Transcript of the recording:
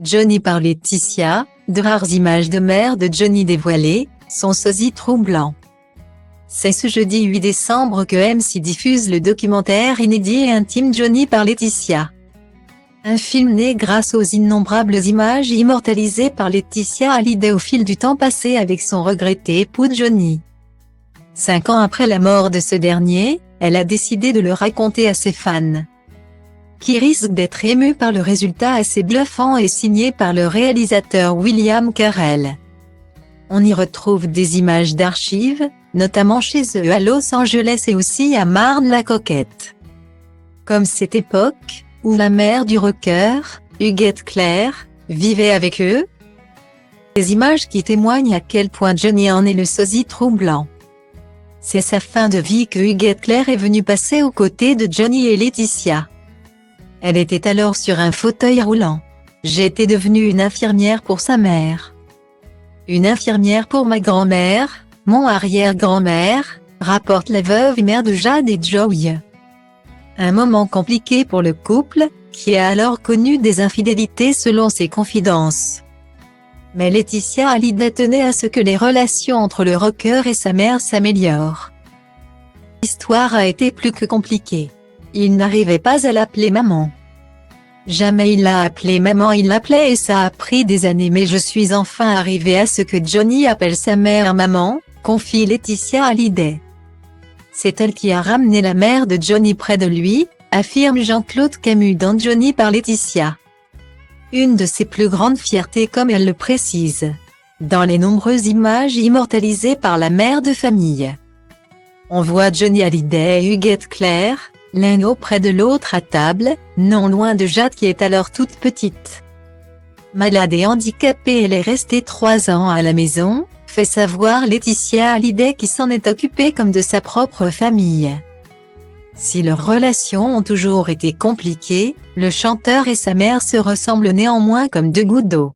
Johnny par Laetitia, de rares images de mère de Johnny dévoilées, son sosie troublant. C'est ce jeudi 8 décembre que M6 diffuse le documentaire inédit et intime Johnny par Laetitia. Un film né grâce aux innombrables images immortalisées par Laetitia Hallyday au fil du temps passé avec son regretté époux Johnny. 5 ans après la mort de ce dernier, elle a décidé de le raconter à ses fans, qui risquent d'être émus par le résultat assez bluffant et signé par le réalisateur William Carell. On y retrouve des images d'archives, notamment chez eux à Los Angeles et aussi à Marne-la-Coquette. Comme cette époque, où la mère du rocker, Huguette Claire, vivait avec eux. Des images qui témoignent à quel point Johnny en est le sosie troublant. C'est sa fin de vie que Huguette Claire est venue passer aux côtés de Johnny et Laetitia. Elle était alors sur un fauteuil roulant. J'étais devenue une infirmière pour sa mère. Une infirmière pour ma grand-mère, mon arrière-grand-mère, rapporte la veuve et mère de Jade et Joey. Un moment compliqué pour le couple, qui a alors connu des infidélités selon ses confidences. Mais Laetitia Hallyday tenait à ce que les relations entre le rocker et sa mère s'améliorent. L'histoire a été plus que compliquée. Il n'arrivait pas à l'appeler maman. Jamais il l'a appelée maman, il l'appelait et ça a pris des années, mais je suis enfin arrivée à ce que Johnny appelle sa mère maman, confie Laetitia Hallyday. C'est elle qui a ramené la mère de Johnny près de lui, affirme Jean-Claude Camus dans Johnny par Laetitia. Une de ses plus grandes fiertés comme elle le précise. Dans les nombreuses images immortalisées par la mère de famille, on voit Johnny Hallyday et Huguette Claire, l'un auprès de l'autre à table, non loin de Jade qui est alors toute petite. Malade et handicapée, elle est restée 3 ans à la maison, fait savoir Laetitia Hallyday qui s'en est occupée comme de sa propre famille. Si leurs relations ont toujours été compliquées, le chanteur et sa mère se ressemblent néanmoins comme deux gouttes d'eau.